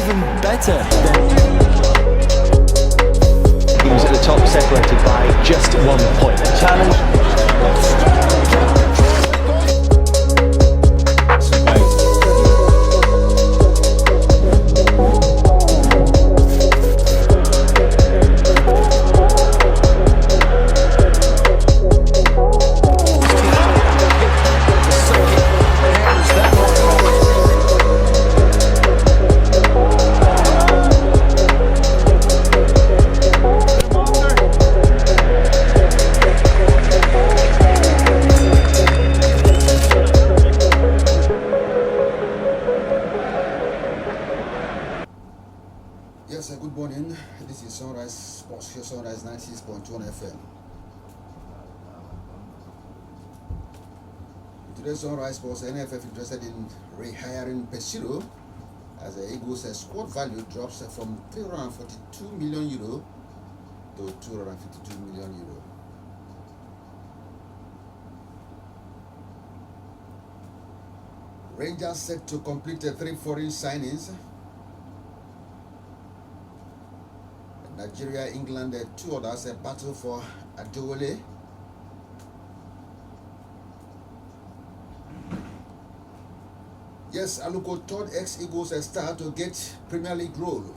even better than teams at the top separated by just 1 point. Challenge. Yes, good morning. This is Sunrise Sports here, Sunrise 96.1 FM. Today's Sunrise Sports, NFF interested in rehiring Pesiro as the Eagles' squad value drops from 342 million euro to 252 million euro. Rangers set to complete 3 foreign signings. Nigeria, England, 2 others battle for Adewale. Yes, Aluko, third ex-Eagles star to get Premier League role.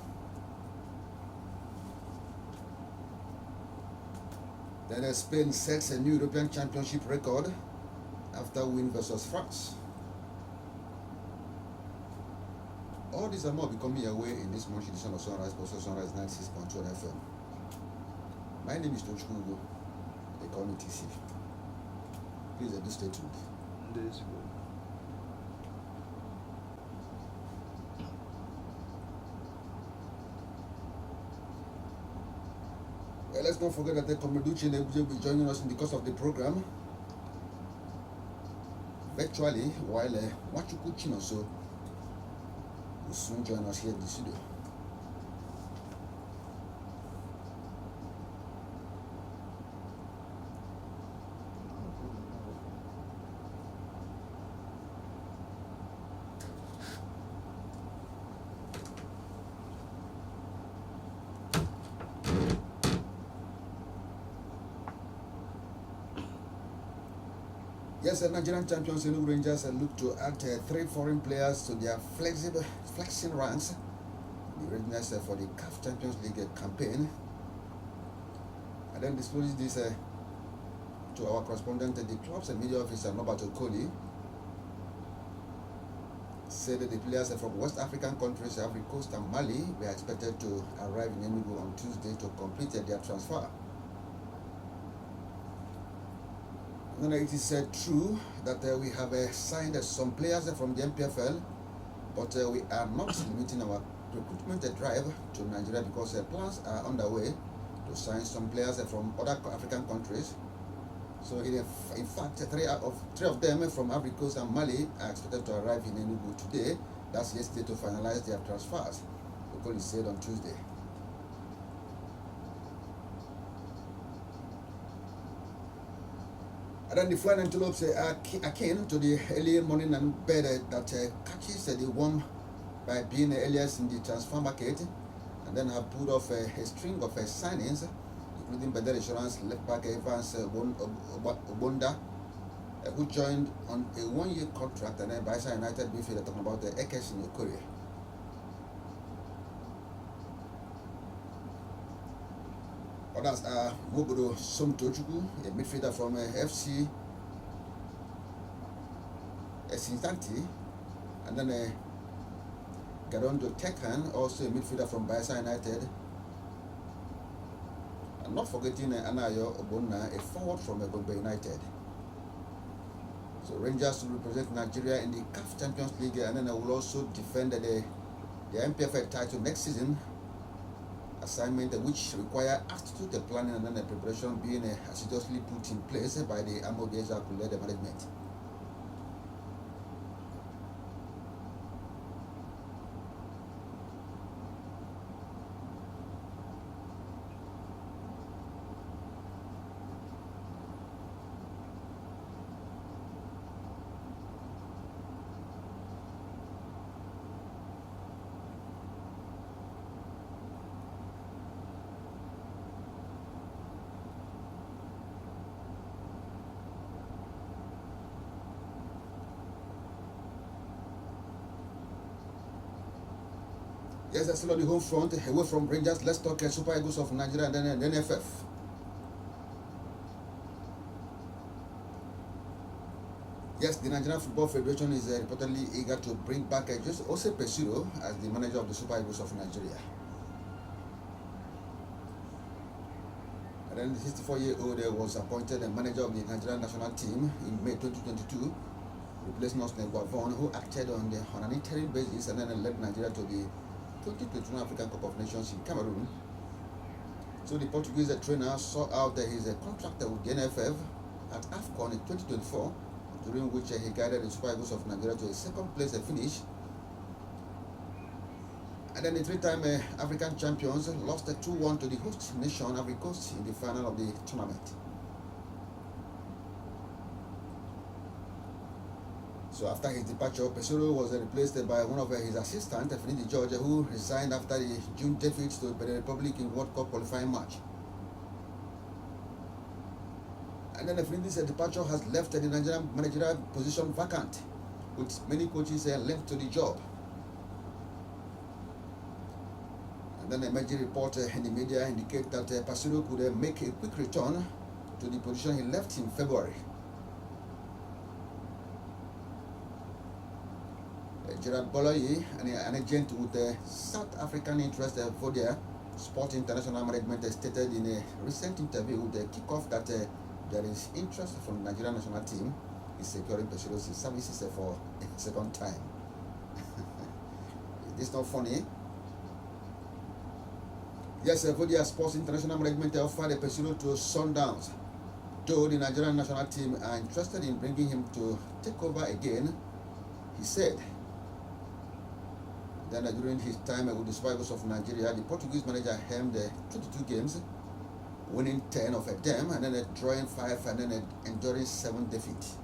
Then Spain sets a new European Championship record after win versus France. All these and more be coming your way in this month's edition of Sunrise Sports, Sunrise 96.1 FM. My name is Tochukwu Ugo. They call me TC. Please do stay tuned. Well, let's not forget that the Komeduchi will be joining us in the course of the program virtually, while Wachuku Chinoso will soon join us here in the studio. Yes, the Nigerian champions Enugu Rangers look to add 3 foreign players to their flexing ranks in the readiness for the CAF Champions League campaign. And then discloses this to our correspondent, the club's media officer Norbert Okoli, said that the players from West African countries, Ivory Coast and Mali, were expected to arrive in Enugu on Tuesday to complete their transfer. And it is true that we have signed some players from the MPFL, but we are not limiting our recruitment drive to Nigeria because plans are underway to sign some players from other African countries. So in fact, three of them from Ivory Coast and Mali are expected to arrive in Enugu today. That's yesterday to finalize their transfers, Okoli said on Tuesday. And then the Flying Antelopes are akin to the early morning and bed that catches the worm by being earliest in the transfer market, and then have pulled off a string of signings, including Bedell Insurance left back Evans Obonda, who joined on a 1-year contract, and then Bayelsa United midfielder talking about the Ekes in Korea. Others are Mobodo Somtochukwu, a midfielder from FC Cincinnati, and then Garondo Tekan, also a midfielder from Bayelsa United, and not forgetting Anayo Obonna, a forward from Gombe United. So Rangers will represent Nigeria in the CAF Champions League, and then will also defend the MPFL title next season. Assignment which require aptitude planning and then preparation being assiduously put in place by the Amobieza Kulede management. Yes, that's still on the home front, away from Rangers. Let's talk Super Eagles of Nigeria and then NFF. Yes, the Nigerian Football Federation is reportedly eager to bring back Jose Pesiro as the manager of the Super Eagles of Nigeria. And then the 64-year-old was appointed the manager of the Nigerian national team in May 2022, replacing Austin Guavon, who acted on an interim basis and then led Nigeria to the 2021 African Cup of Nations in Cameroon. So the Portuguese trainer saw out his contract with the NFF at AFCON in 2024, during which he guided the Super Eagles of Nigeria to a second place finish. And then the three-time African champions lost 2-1 to the host nation, Ivory Coast, in the final of the tournament. So after his departure, Pesiro was replaced by one of his assistants, Finidi George, who resigned after the June defeat to the Republic in World Cup qualifying match. And then Finidi's departure has left the Nigerian managerial position vacant, with many coaches linked to the job. And then a major report in the media indicate that Pesiro could make a quick return to the position he left in February. Gerard Boloyi, an agent with South African interest Vodia Sport International Management, stated in a recent interview with the kickoff that there is interest from the Nigerian national team in securing Pesiro's services for a second time. Is this not funny? Yes, Vodia Sports International Management offered Pesiro to Sundowns, though the Nigerian national team are interested in bringing him to take over again, he said. Then during his time with the Super Eagles of Nigeria, the Portuguese manager helmed 22 games, winning 10 of them, and then drawing 5 and then enduring 7 defeats.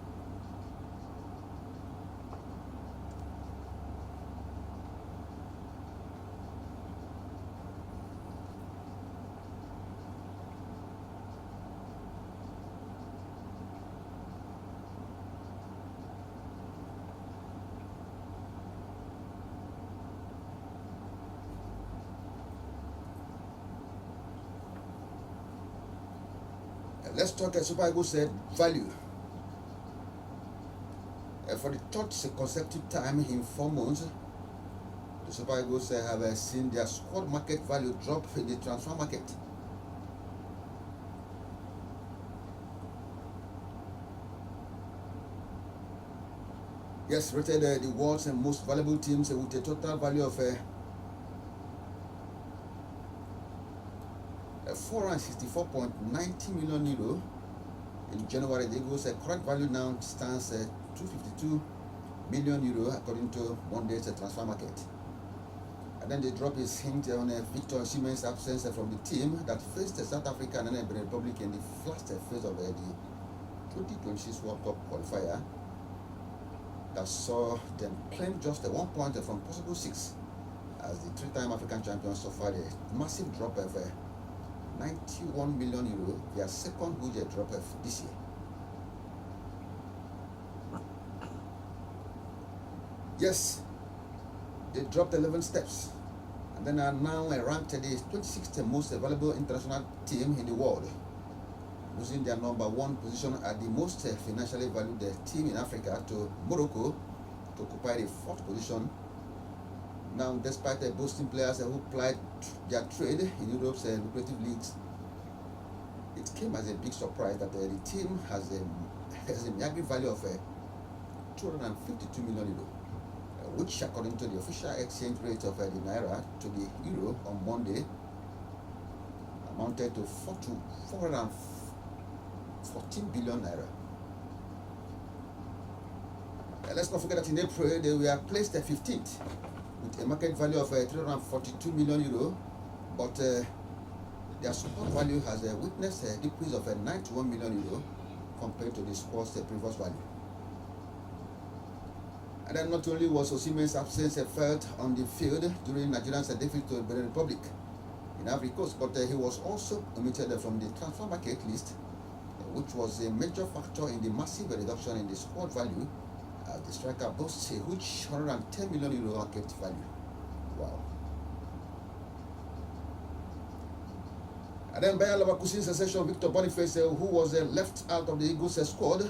Let's talk Super Eagles value. For the third consecutive time in 4 months, the Super Eagles have seen their squad market value drop in the transfer market. Yes, rated the world's most valuable teams with a total value of 464.90 million euro. In January, the Eagles' current value now stands 252 million euro according to Monday's transfer market. And then the drop is hinged on Victor Osimhen's absence from the team that faced South Africa and the Benin Republic in the first phase of the 2026 World Cup qualifier, that saw them claim just 1 point from possible 6, as the 3-time African champions suffered a massive drop of 91 million euro, their second huge drop this year. Yes, they dropped 11 steps and then are now ranked the 26th most valuable international team in the world, losing their number 1 position at the most financially valued team in Africa to Morocco to occupy the 4th position. Now, despite boasting players who plied their trade in Europe's lucrative leagues, it came as a big surprise that the team has a meagre value of 252 million euro, which, according to the official exchange rate of the naira to the euro on Monday, amounted to 414 billion naira. Let's not forget that in April they were placed 15th with a market value of 342 million euro, but their support value has witnessed a decrease of 91 million euro compared to the squad's previous value. And then not only was Osimhen's absence felt on the field during Nigeria's defeat to the Benin Republic in Ivory Coast, but he was also omitted from the transfer market list, which was a major factor in the massive reduction in the squad value, as the striker boasts a huge 110 million euro market value. Wow. And then Bayer Leverkusen sensation Victor Boniface, who was left out of the Eagles squad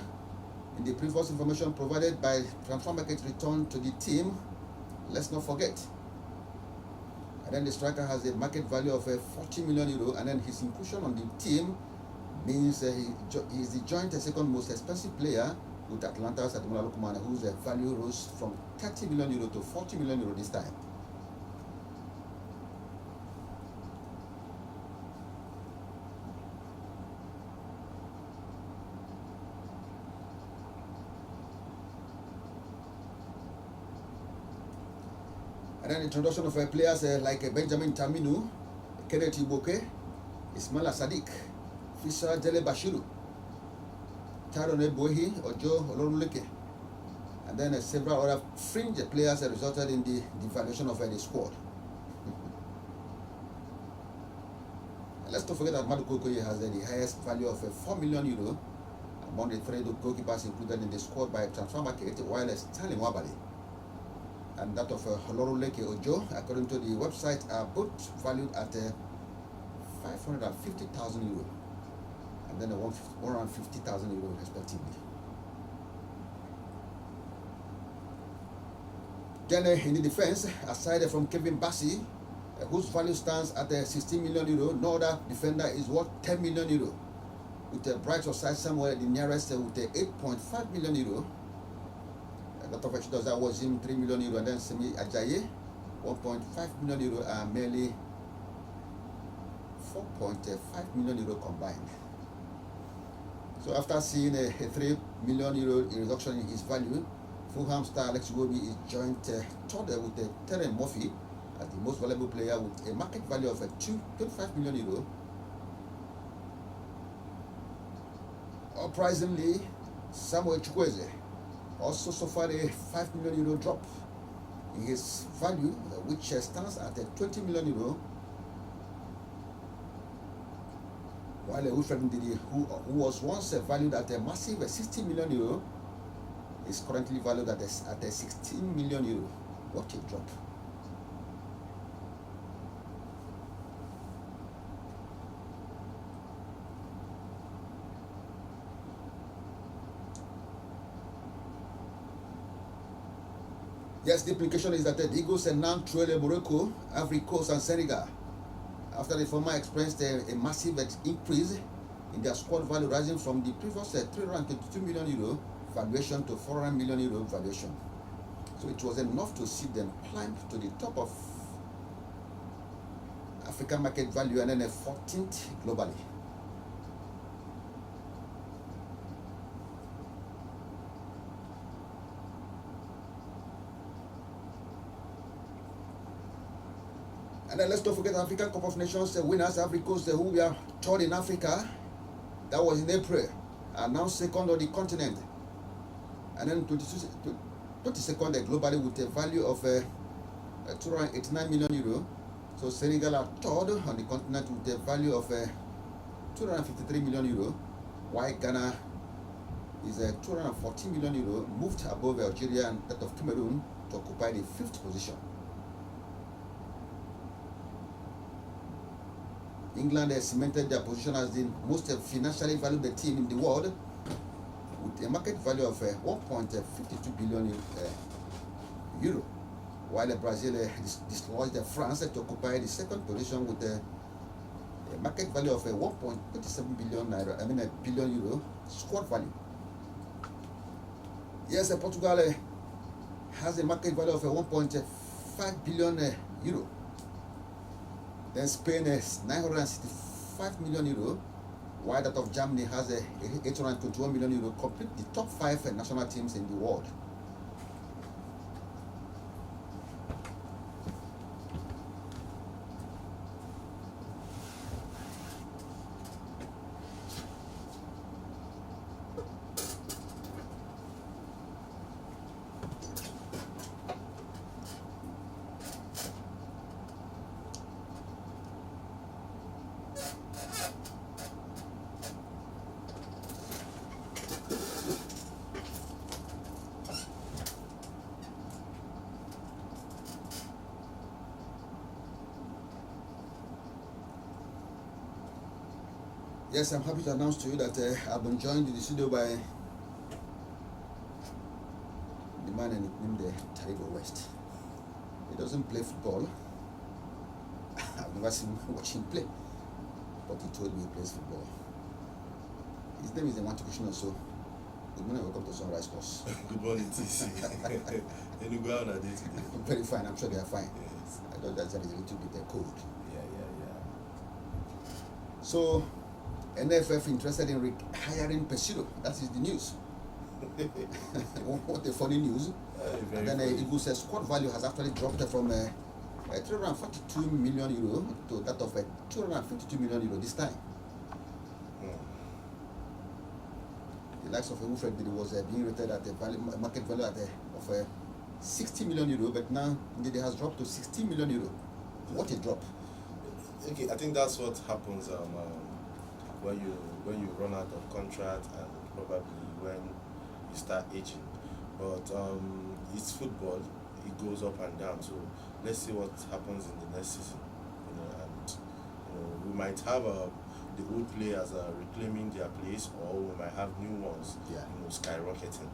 in the previous information provided by Transfer Market, returned to the team. Let's not forget. And then the striker has a market value of 40 million euro, and then his inclusion on the team means he is the joint second most expensive player with Atlanta's Ademola Lookman, whose value rose from 30 million euro to 40 million euro this time. And then introduction of players like Benjamin Taminu, Kenneth Iboke, Ismail Sadiq, Fisa Dele Bashiru, Taron Ebohi, Ojo Olorunleke, and then several other fringe players resulted in the devaluation of the squad. And let's not forget that Madu Kokoye has the highest value of 4 million euro among the three goalkeepers included in the squad by Transfer Market, while Stanley Mwabali and that of Olorunleke Ojo, according to the website, are both valued at 550,000 euro and then 150,000 euro respectively. Then in the defense, aside from Kevin Bassey, whose value stands at 16 million euro, no other defender is worth 10 million euro, with Bright Osai somewhere the nearest with 8.5 million euro. That of Echidoza was him 3 million euro, and then Semi Ajayi 1.5 million euro, and merely 4.5 million euro combined. So after seeing a 3 million euro reduction in his value, Fulham star Alex Iwobi is joined third with Terence Murphy as the most valuable player with a market value of 25 million euro. Surprisingly, Samuel Chukwueze also suffered a 5 million euro drop in his value, which stands at 20 million euro, while Wilfred Ndidi, who was once valued at a massive 60 million euro, is currently valued at 16 million euro. What a drop. Yes, the implication is that the Eagles and now trail Morocco, Ivory Coast, and Senegal after the former experienced a massive increase in their squad value, rising from the previous 322 million euro valuation to 400 million euro valuation. So it was enough to see them climb to the top of African market value and then a 14th globally. And then let's not forget African Cup of Nations winners, Ivory Coast, who were third in Africa. That was in April, are now second on the continent. And then 22nd globally with a value of 289 million euro. So Senegal are third on the continent with a value of 253 million euro, while Ghana is 214 million euro, moved above Algeria and that of Cameroon to occupy the 5th position. England has cemented their position as the most financially valuable team in the world with a market value of 1.52 billion euro, while Brazil dislodged France to occupy the 2nd position with a market value of 1.27 billion euro squad value. Yes, Portugal has a market value of 1.5 billion euro. Then Spain is 965 million euro, while that of Germany has 821 million euro, complete the top 5 national teams in the world. Yes, I'm happy to announce to you that I've been joined in the studio by the man named Taribo West. He doesn't play football. I've never seen him watch him play, but he told me he plays football. His name is Ewanti Kushino, so good morning, welcome to Sunrise Course. Good morning, TC. And you go out a day today? Very fine, I'm sure they are fine. Yes. I thought that there is a little bit cold. Yeah. So, NFF interested in hiring Pesiro. That is the news. What a funny news. And then Eagles squad value has actually dropped from 342 million euro to that of 252 million euro this time. The likes of Wilfred was being rated at a market value of 60 million euro, but now it has dropped to 60 million euro. What a drop! Okay, I think that's what happens when you run out of contract and probably when you start aging. But it's football; it goes up and down. So let's see what happens in the next season. And we might have the old players reclaiming their place, or we might have new ones, skyrocketing.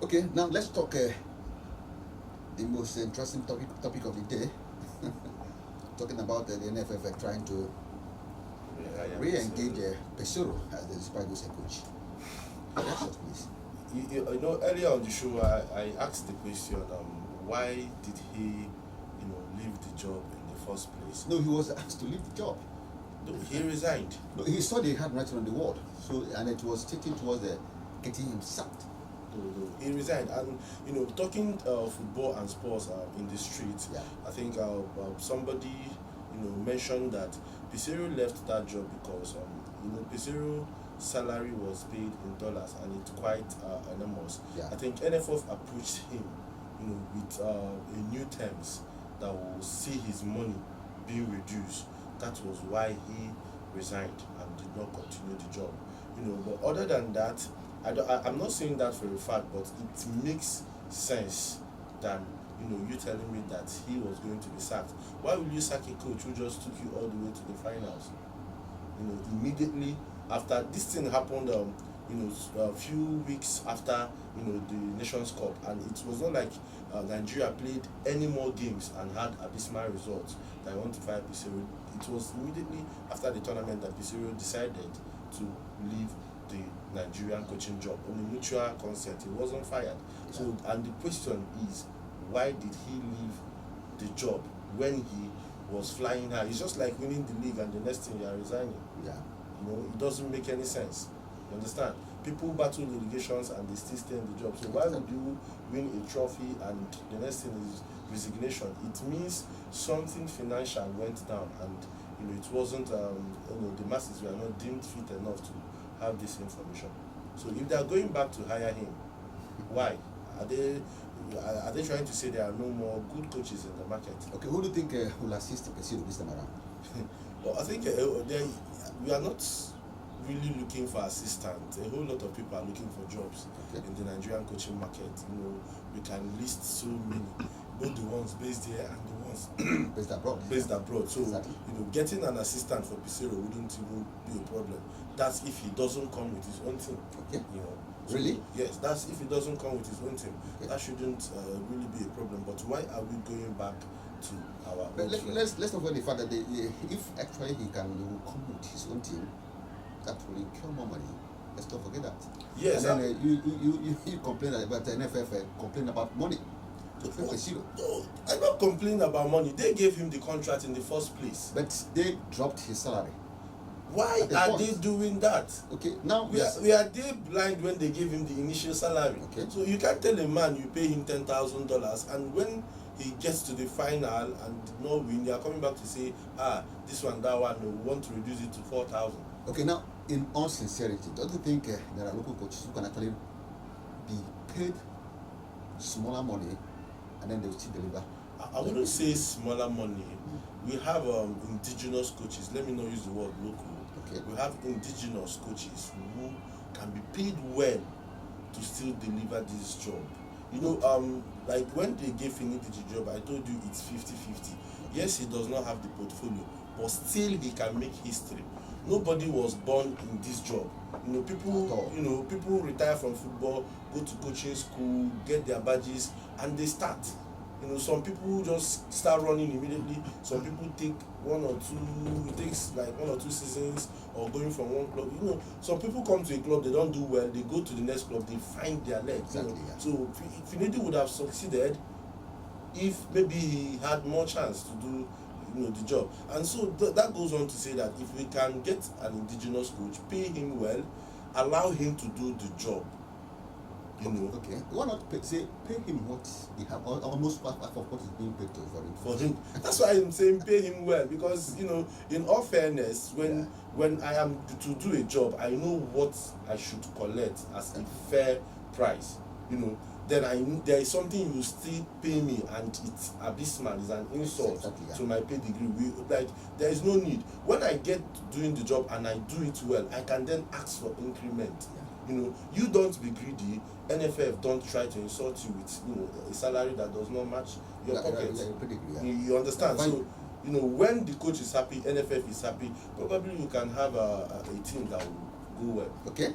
Okay, now let's talk the most interesting topic of the day. Talking about the NFF trying to re-engage Pesiro as the Super Eagles head coach. That's just please. Earlier on the show, I asked the question, why did he, leave the job in the first place? No, he was asked to leave the job. No, he resigned. No, he saw the handwriting on the wall, and it was taking towards getting him sacked. No, he resigned. And talking football and sports in the streets, I think somebody mentioned that Pesiro left that job because Pesiro salary was paid in dollars and it's quite enormous. I think NFF approached him with a new terms that will see his money being reduced. That was why he resigned and did not continue the job. But other than that, I'm not saying that for a fact, but it makes sense than you telling me that he was going to be sacked. Why will you sack a coach who just took you all the way to the finals? Immediately after this thing happened, a few weeks after the Nations Cup, and it was not like Nigeria played any more games and had abysmal results that I want to fire Pesiro. It was immediately after the tournament that Pesiro decided to leave the Nigerian coaching job on a mutual consent. He wasn't fired. So, and the question is, why did he leave the job when he was flying high? It's just like winning the league and the next thing you are resigning. It doesn't make any sense. You understand? People battle litigations and they still stay in the job. So why would you win a trophy and the next thing is resignation? It means something financial went down, and it wasn't the masses were not deemed fit enough to have this information. So if they are going back to hire him, why? Are they trying to say there are no more good coaches in the market? Okay, who do you think will assist Pesiro this time around? Well, I think we are not really looking for assistants. A whole lot of people are looking for jobs in the Nigerian coaching market. We can list so many, both the ones based here and the ones based abroad. So getting an assistant for Pesiro wouldn't even be a problem. That's if he doesn't come with his own team. Really? Yes, that's if he doesn't come with his own team. That shouldn't really be a problem. But why are we going back to our own team? Let's not forget the fact that if actually he will come with his own team, that will incur more money. Let's not forget that. Yes. And then you complain about the NFF complain about money. No, I'm not complaining about money. They gave him the contract in the first place. But they dropped his salary. Why are they doing that? Okay, now we are they blind when they gave him the initial salary? Okay. So you can't tell a man you pay him $10,000 and when he gets to the final and no win, they are coming back to say, this one, that one, we want to reduce it to 4,000. Okay, now in all sincerity, don't you think there are local coaches who can actually be paid smaller money and then they will still deliver? I wouldn't say smaller money. We have indigenous coaches. Let me not use the word local. Okay. We have indigenous coaches who can be paid well to still deliver this job. Like when they gave Finidi the job, I told you it's 50-50. Yes, he does not have the portfolio, but still he can make history. nobody was born in this job. People retire from football, go to coaching school, get their badges, and they start. Some people just start running immediately. Some people take it takes like 1 or 2 seasons, or going from one club. Some people come to a club, they don't do well, they go to the next club, they find their legs. Exactly, yeah. So Finidi would have succeeded if maybe he had more chance to do the job. And so that goes on to say that if we can get an indigenous coach, pay him well, allow him to do the job. Okay. Why not pay him what he have, almost half of what is being paid to for him? That's why I'm saying pay him well, because in all fairness, when I am to do a job, I know what I should collect as a fair price. Then there is something you still pay me, and it's abysmal, it's an insult to my pedigree. There is no need. When I get doing the job and I do it well, I can then ask for increment. You don't be greedy. NFF don't try to insult you with a salary that does not match your pocket. You understand? So when the coach is happy, NFF is happy, probably you can have a team that will go well. Okay.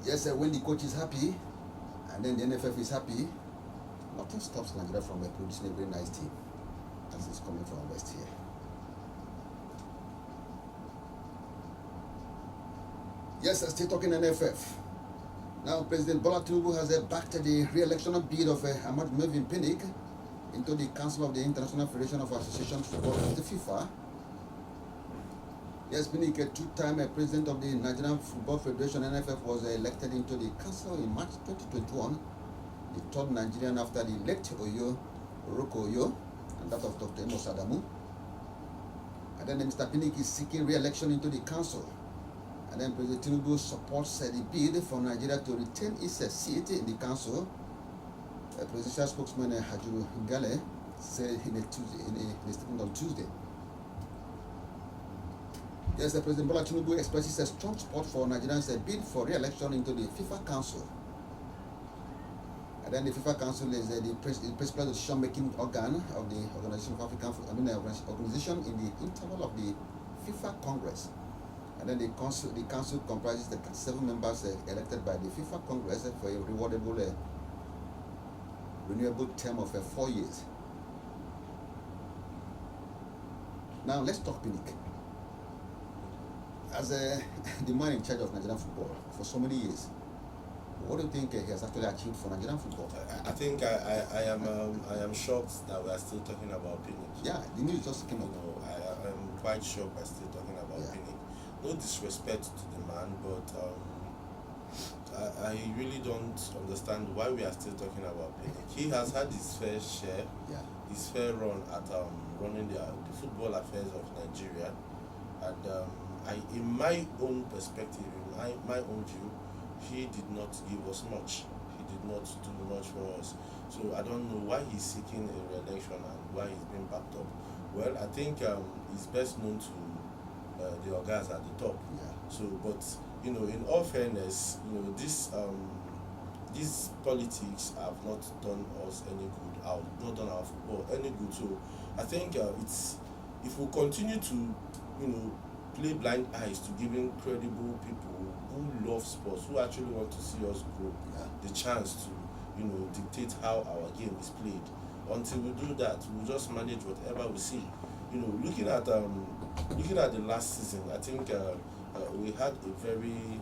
Yes, when the coach is happy and then the NFF is happy, nothing stops Nigeria from producing a very nice team. As is coming from West here. Yes, I'm still talking NFF. Now, President Bola Tinubu has backed the re-election bid of Ahmad Melvin Pinnick into the Council of the International Federation of Associations Football of the FIFA. Yes, Pinnick, a two-time president of the Nigerian Football Federation, NFF, was elected into the council in March 2021, the third Nigerian after the late Oroko Oyo, and that of Dr. Amos Adamu. And then Mr. Pinnick is seeking re-election into the council. And then President Tinubu supports the bid for Nigeria to retain its seat in the council. Presidential spokesman Hajuru Ngale said in a statement on Tuesday. Yes, President Bola Tinubu expresses a strong support for Nigeria's bid for re-election into the FIFA Council. And then the FIFA Council is the principal decision-making organ of the Organization of African, organization in the interval of the FIFA Congress. And then the council comprises the 7 members elected by the FIFA Congress for a rewardable, renewable term of 4 years. Now let's talk Pinnick. As the man in charge of Nigerian football for so many years, what do you think he has actually achieved for Nigerian football? I think I am shocked that we are still talking about Pinnick. Yeah, the news just came up. I am quite shocked we're still talking about Pinnick. No disrespect to the man, but I really don't understand why we are still talking about Pinnick. He has had his fair share, his fair run at running the football affairs of Nigeria, and in my own perspective, in my own view, he did not give us much. He did not do much for us. So I don't know why he's seeking a re-election and why he's being backed up. Well, I think he's best known to the organs at the top. So, but in all fairness, these politics have not done us any good, not done our football any good. So I think it's, if we continue to play blind eyes to giving credible people who love sports, who actually want to see us grow, the chance to dictate how our game is played. Until we do that, we'll just manage whatever we see. Looking at the last season, I think we had a very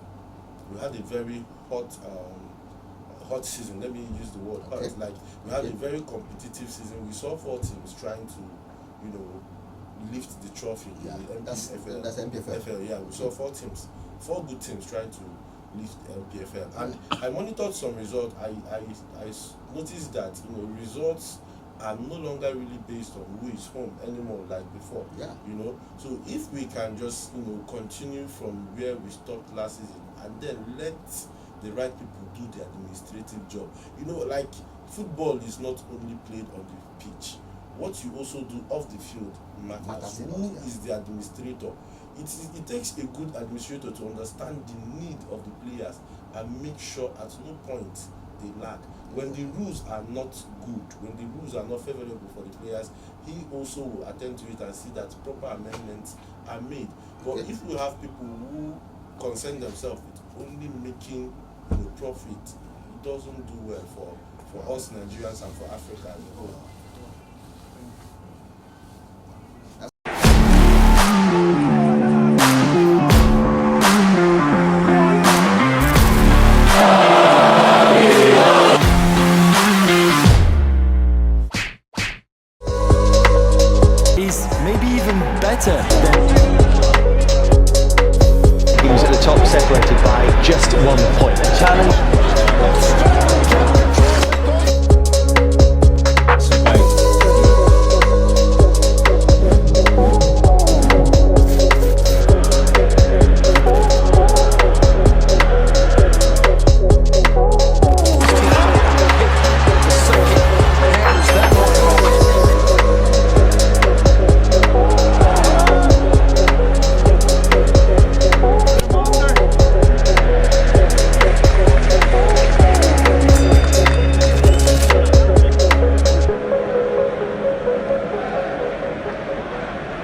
hot season. Let me use the word hot. Like, we had a very competitive season. We saw 4 teams trying to lift the trophy. That's MPFL. We saw 4 teams, 4 good teams trying to lift MPFL. And I monitored some results. I noticed that results are no longer really based on who is home anymore like before. So if we can just continue from where we stopped last season and then let the right people do the administrative job. Like, football is not only played on the pitch. What you also do off the field matters. Who is the administrator? It takes a good administrator to understand the need of the players and make sure at no point they lack. When the rules are not good, when the rules are not favorable for the players, he also will attend to it and see that proper amendments are made. But if you have people who concern themselves with only making profit, it doesn't do well for us Nigerians and for Africa as a whole. Maybe even better than teams at the top separated by just 1 point. The challenge